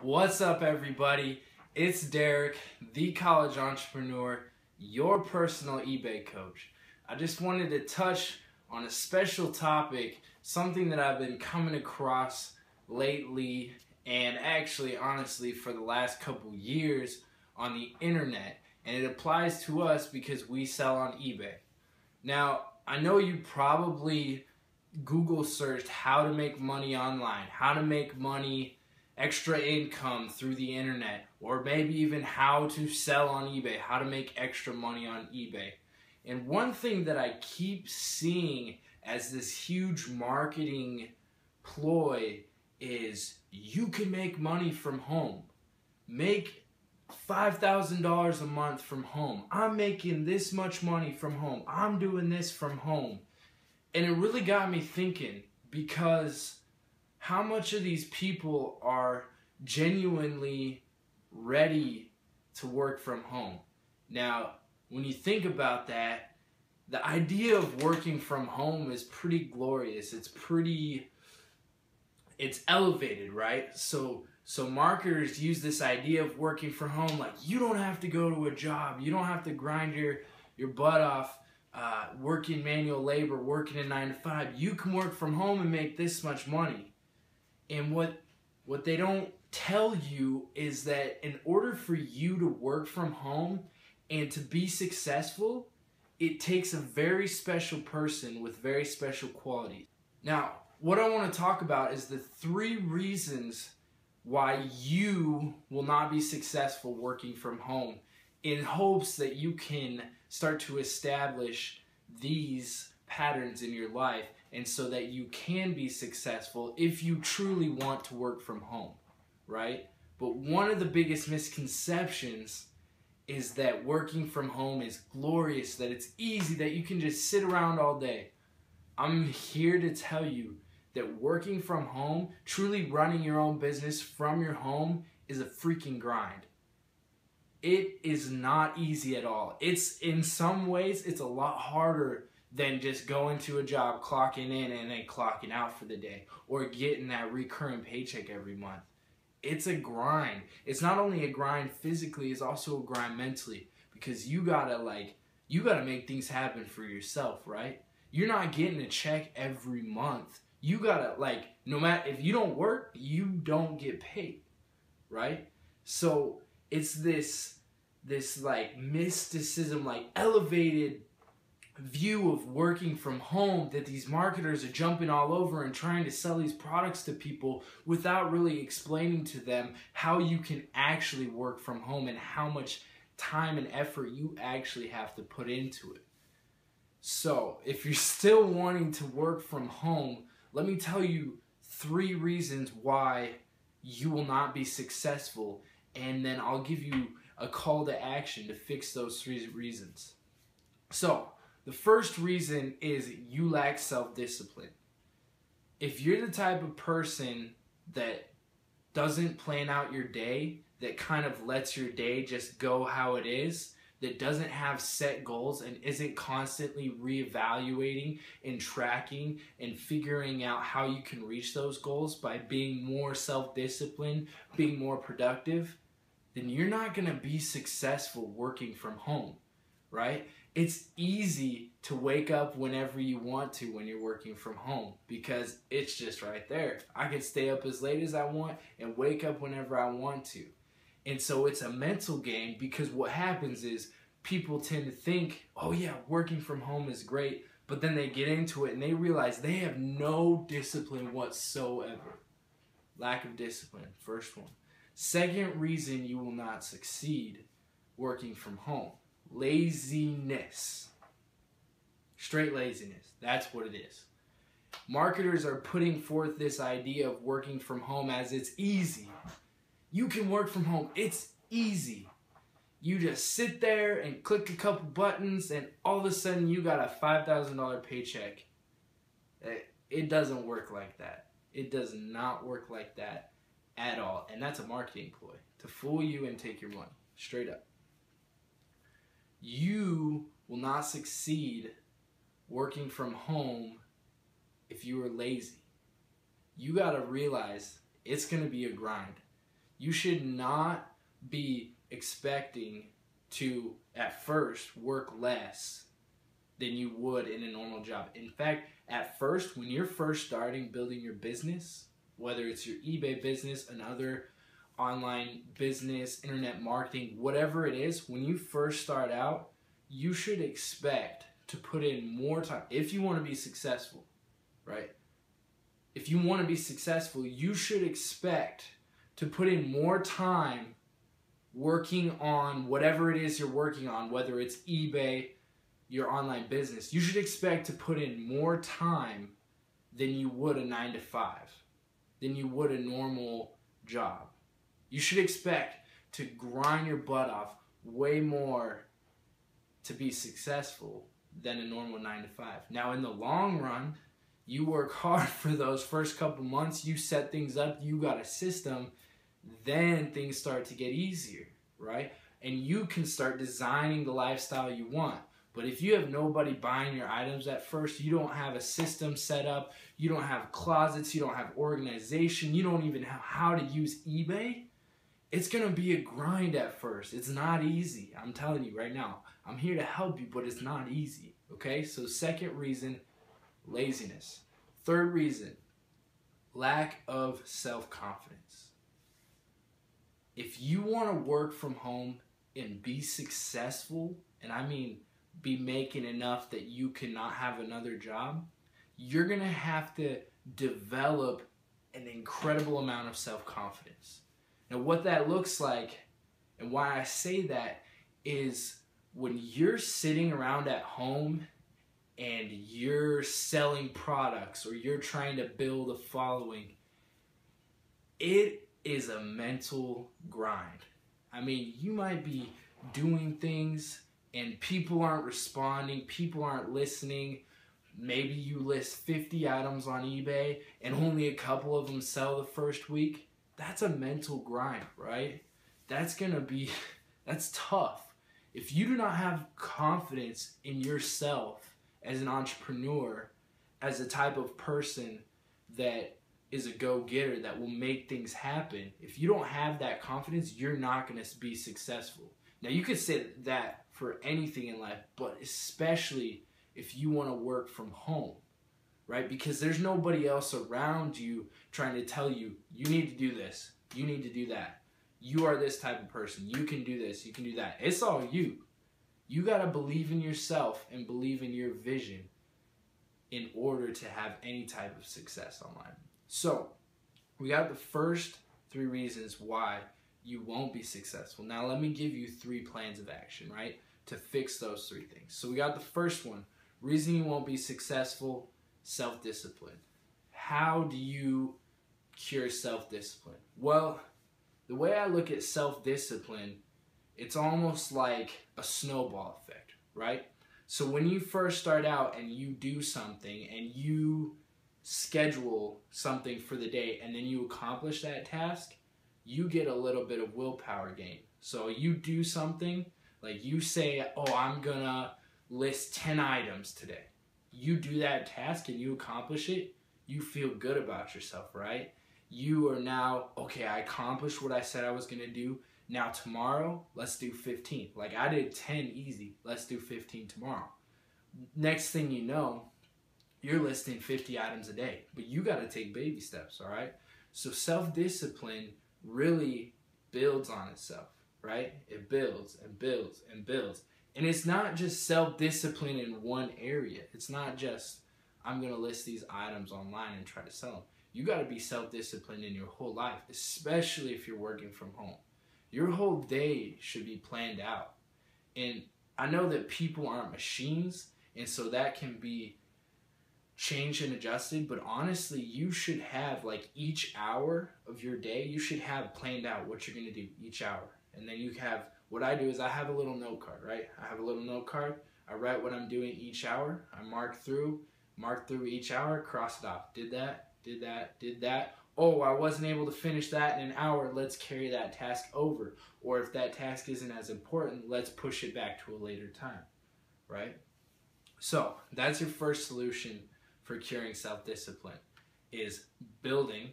What's up, everybody? It's Derek, the college entrepreneur, your personal eBay coach. I just wanted to touch on a special topic, something that I've been coming across lately, and actually, honestly, for the last couple years on the internet. And it applies to us because we sell on eBay. Now, I know you probably Google searched how to make money online, how to make money, extra income through the internet, or maybe even how to sell on eBay, how to make extra money on eBay. And one thing that I keep seeing as this huge marketing ploy is you can make money from home. Make $5,000 a month from home. I'm making this much money from home. I'm doing this from home. And it really got me thinking, because how much of these people are genuinely ready to work from home? Now, when you think about that, the idea of working from home is pretty glorious. It's elevated, right? So marketers use this idea of working from home, like you don't have to go to a job. You don't have to grind your butt off working manual labor, working a 9 to 5. You can work from home and make this much money. And what they don't tell you is that in order for you to work from home and to be successful, it takes a very special person with very special qualities. Now, what I want to talk about is the 3 reasons why you will not be successful working from home, in hopes that you can start to establish these patterns in your life, and so that you can be successful if you truly want to work from home, right? But one of the biggest misconceptions is that working from home is glorious, that it's easy, that you can just sit around all day. I'm here to tell you that working from home, truly running your own business from your home, is a freaking grind. It is not easy at all. In some ways, it's a lot harder than just going to a job, clocking in, and then clocking out for the day, or getting that recurring paycheck every month. It's a grind. It's not only a grind physically, it's also a grind mentally, because you gotta make things happen for yourself, right? You're not getting a check every month. You gotta, no matter, if you don't work, you don't get paid, right? So it's this mysticism, elevated view of working from home that these marketers are jumping all over and trying to sell these products to people without really explaining to them how you can actually work from home and how much time and effort you actually have to put into it. So if you're still wanting to work from home, let me tell you 3 reasons why you will not be successful, and then I'll give you a call to action to fix those 3 reasons. So the first reason is you lack self-discipline. If you're the type of person that doesn't plan out your day, that kind of lets your day just go how it is, that doesn't have set goals and isn't constantly reevaluating and tracking and figuring out how you can reach those goals by being more self-disciplined, being more productive, then you're not going to be successful working from home, right? It's easy to wake up whenever you want to when you're working from home, because it's just right there. I can stay up as late as I want and wake up whenever I want to. And so it's a mental game, because what happens is people tend to think, oh yeah, working from home is great, but then they get into it and they realize they have no discipline whatsoever. Lack of discipline, first one. Second reason you will not succeed working from home: laziness. Straight laziness. That's what it is. Marketers are putting forth this idea of working from home as it's easy. You can work from home. It's easy. You just sit there and click a couple buttons and all of a sudden you got a $5,000 paycheck. It doesn't work like that. It does not work like that at all. And that's a marketing ploy to fool you and take your money. Straight up. You will not succeed working from home if you are lazy. You got to realize it's going to be a grind. You should not be expecting to, at first, work less than you would in a normal job. In fact, at first, when you're first starting building your business, whether it's your eBay business, another online business, internet marketing, whatever it is, when you first start out, you should expect to put in more time if you want to be successful, right? If you want to be successful, you should expect to put in more time working on whatever it is you're working on, whether it's eBay, your online business. You should expect to put in more time than you would a 9-to-5, than you would a normal job. You should expect to grind your butt off way more to be successful than a normal 9-to-5. Now, in the long run, you work hard for those first couple months, you set things up, you got a system, then things start to get easier, right? And you can start designing the lifestyle you want. But if you have nobody buying your items at first, you don't have a system set up, you don't have closets, you don't have organization, you don't even know how to use eBay, it's going to be a grind at first. It's not easy. I'm telling you right now. I'm here to help you, but it's not easy. Okay? So second reason, laziness. Third reason, lack of self-confidence. If you want to work from home and be successful, and I mean be making enough that you cannot have another job, you're going to have to develop an incredible amount of self-confidence. Now, what that looks like, and why I say that, is when you're sitting around at home and you're selling products or you're trying to build a following, it is a mental grind. I mean, you might be doing things and people aren't responding, people aren't listening. Maybe you list 50 items on eBay and only a couple of them sell the first week. That's a mental grind, right? That's tough. If you do not have confidence in yourself as an entrepreneur, as a type of person that is a go-getter, that will make things happen, if you don't have that confidence, you're not going to be successful. Now, you could say that for anything in life, but especially if you want to work from home, right? Because there's nobody else around you trying to tell you, you need to do this, you need to do that. You are this type of person. You can do this, you can do that. It's all you. You got to believe in yourself and believe in your vision in order to have any type of success online. So, we got the first 3 reasons why you won't be successful. Now, let me give you 3 plans of action, right, to fix those 3 things. So, we got the first one, reason you won't be successful, self-discipline. How do you cure self-discipline? Well, the way I look at self-discipline, it's almost like a snowball effect, right? So when you first start out and you do something and you schedule something for the day and then you accomplish that task, you get a little bit of willpower gain. So you do something, like you say, oh, I'm gonna list 10 items today. You do that task and you accomplish it, you feel good about yourself, right? You are now, okay, I accomplished what I said I was gonna do. Now tomorrow, let's do 15. Like I did 10 easy, let's do 15 tomorrow. Next thing you know, you're listing 50 items a day, but you gotta take baby steps, all right? So self-discipline really builds on itself, right? It builds and builds and builds. And it's not just self-discipline in one area. It's not just, I'm gonna list these items online and try to sell them. You gotta be self-disciplined in your whole life, especially if you're working from home. Your whole day should be planned out. And I know that people aren't machines, and so that can be changed and adjusted, but honestly, you should have, like, each hour of your day, you should have planned out what you're going to do each hour. And then you have, what I do is I have a little note card, right? I have a little note card. I write what I'm doing each hour. I mark through each hour, cross it off. Did that, did that, did that. Oh, I wasn't able to finish that in an hour. Let's carry that task over. Or if that task isn't as important, let's push it back to a later time, right? So that's your first solution for curing self-discipline, is building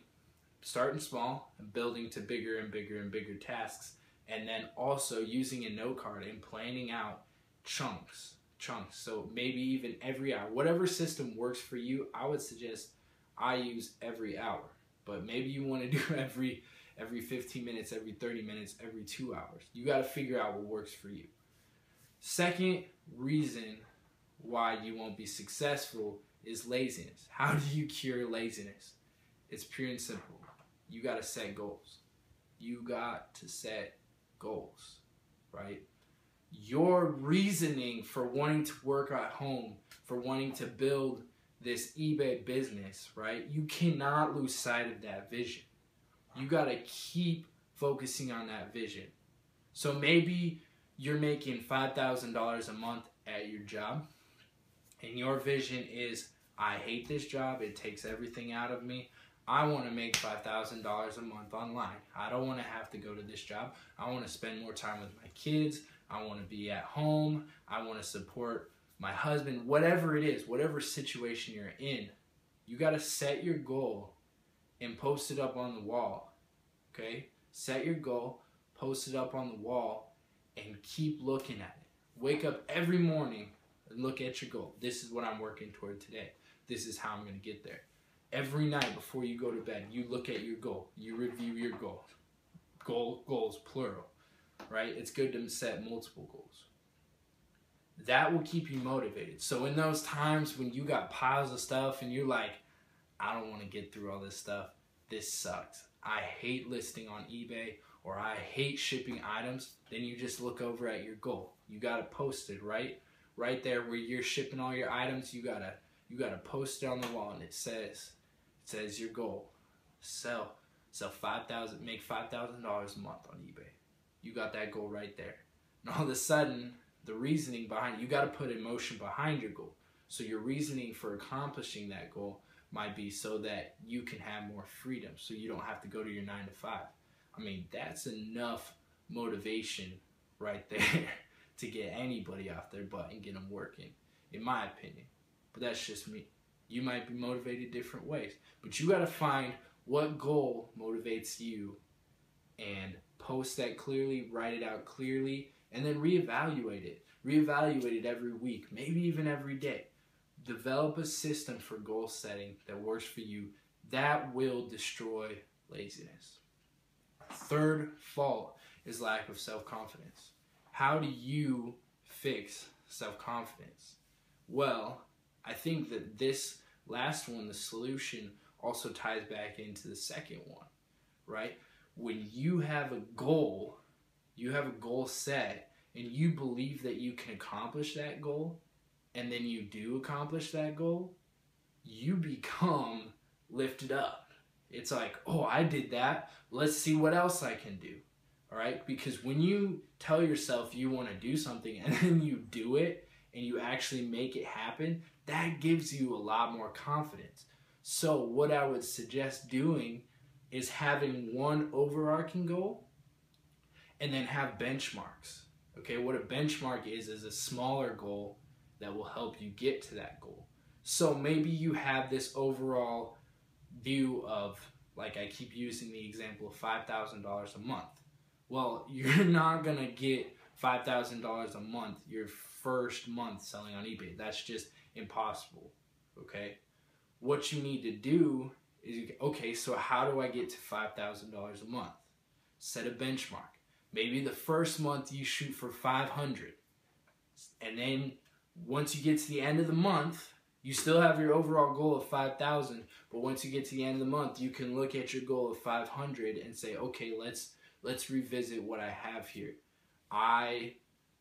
starting small and building to bigger and bigger and bigger tasks, and then also using a note card and planning out chunks. So maybe even every hour, whatever system works for you. I would suggest I use every hour, but maybe you want to do every 15 minutes, every 30 minutes, every 2 hours. You got to figure out what works for you. Second reason why you won't be successful is laziness. How do you cure laziness? It's pure and simple. You got to set goals. You got to set goals, right? Your reasoning for wanting to work at home, for wanting to build this eBay business, right? You cannot lose sight of that vision. You got to keep focusing on that vision. So maybe you're making $5,000 a month at your job, and your vision is, I hate this job. It takes everything out of me. I want to make $5,000 a month online. I don't want to have to go to this job. I want to spend more time with my kids. I want to be at home. I want to support my husband. Whatever it is, whatever situation you're in, you got to set your goal and post it up on the wall, okay? Set your goal, post it up on the wall, and keep looking at it. Wake up every morning and look at your goal. This is what I'm working toward today. This is how I'm going to get there. Every night before you go to bed, you look at your goal. You review your goal. Goals, plural, right? It's good to set multiple goals. That will keep you motivated. So in those times when you got piles of stuff and you're like, I don't want to get through all this stuff. This sucks. I hate listing on eBay, or I hate shipping items. Then you just look over at your goal. You got to post it, right? Right there where you're shipping all your items, you gotta post it on the wall, and it says your goal. Sell 5,000, make $5,000 a month on eBay. You got that goal right there. And all of a sudden, the reasoning behind it, you got to put emotion behind your goal. So your reasoning for accomplishing that goal might be so that you can have more freedom, so you don't have to go to your 9 to 5. I mean, that's enough motivation right there to get anybody off their butt and get them working, in my opinion. But that's just me. You might be motivated different ways, but you got to find what goal motivates you and post that clearly, write it out clearly, and then reevaluate it. Reevaluate it every week, maybe even every day. Develop a system for goal setting that works for you. That will destroy laziness. Third fault is lack of self-confidence. How do you fix self-confidence? Well, I think that this last one, the solution, also ties back into the second one, right? When you have a goal set, and you believe that you can accomplish that goal, and then you do accomplish that goal, you become lifted up. It's like, oh, I did that. Let's see what else I can do. All right? Because when you tell yourself you want to do something and then you do it and you actually make it happen, that gives you a lot more confidence. So what I would suggest doing is having one overarching goal and then have benchmarks. Okay, what a benchmark is a smaller goal that will help you get to that goal. So maybe you have this overall view of, like I keep using the example of $5,000 a month. Well, you're not going to get $5,000 a month your first month selling on eBay. That's just impossible, okay? What you need to do is, okay, so how do I get to $5,000 a month? Set a benchmark. Maybe the first month you shoot for 500. And then once you get to the end of the month, you still have your overall goal of 5,000, but once you get to the end of the month, you can look at your goal of 500 and say, okay, let's revisit what I have here. I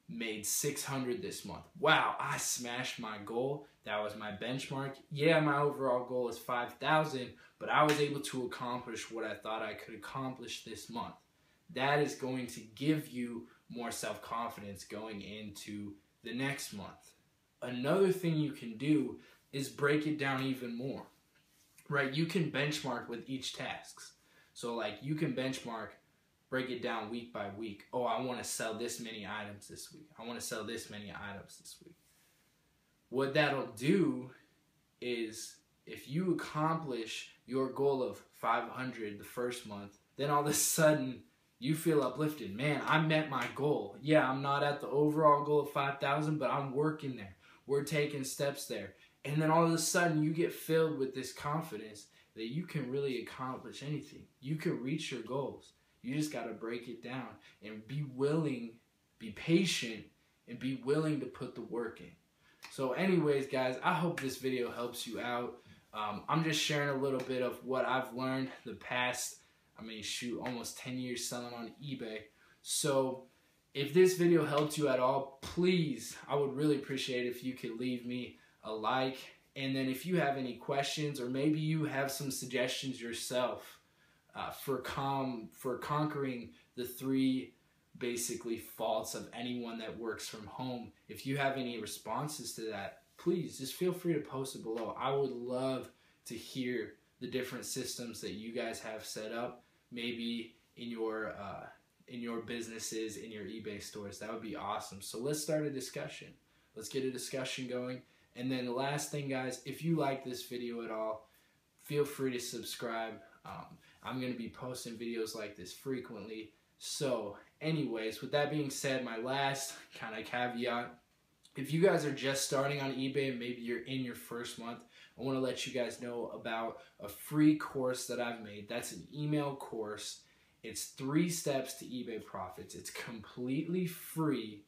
made 600 this month. Wow, I smashed my goal. That was my benchmark. Yeah, my overall goal is 5,000, but I was able to accomplish what I thought I could accomplish this month. That is going to give you more self-confidence going into the next month. Another thing you can do is break it down even more, right? You can benchmark with each task. So like you can benchmark, break it down week by week. Oh, I want to sell this many items this week. I want to sell this many items this week. What that'll do is if you accomplish your goal of 500 the first month, then all of a sudden you feel uplifted. Man, I met my goal. Yeah, I'm not at the overall goal of 5,000, but I'm working there. We're taking steps there. And then all of a sudden you get filled with this confidence that you can really accomplish anything. You can reach your goals. You just got to break it down and be willing, be patient, and be willing to put the work in. So anyways, guys, I hope this video helps you out. I'm just sharing a little bit of what I've learned the past, almost 10 years selling on eBay. So if this video helped you at all, please, I would really appreciate it if you could leave me a like. And then if you have any questions, or maybe you have some suggestions yourself for conquering the 3 basically faults of anyone that works from home, if you have any responses to that, please just feel free to post it below. I would love to hear the different systems that you guys have set up, maybe in your businesses, in your eBay stores. That would be awesome. So let's start a discussion. Let's get a discussion going. And then the last thing, guys, if you like this video at all, feel free to subscribe. I'm going to be posting videos like this frequently. So anyways, with that being said, my last kind of caveat, if you guys are just starting on eBay and maybe you're in your first month, I want to let you guys know about a free course that I've made. That's an email course. It's 3 steps to eBay profits. It's completely free,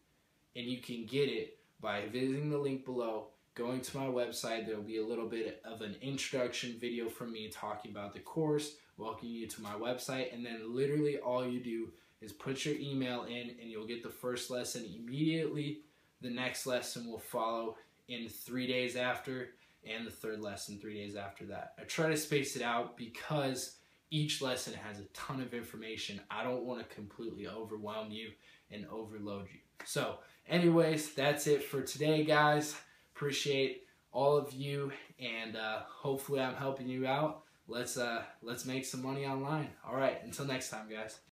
and you can get it by visiting the link below, going to my website. There will be a little bit of an introduction video from me talking about the course, welcoming you to my website, and then literally all you do is put your email in and you'll get the first lesson immediately. The next lesson will follow in 3 days after, and the third lesson 3 days after that. I try to space it out because each lesson has a ton of information. I don't want to completely overwhelm you and overload you. So anyways, that's it for today, guys. Appreciate all of you, and hopefully I'm helping you out. Let's make some money online. All right, until next time, guys.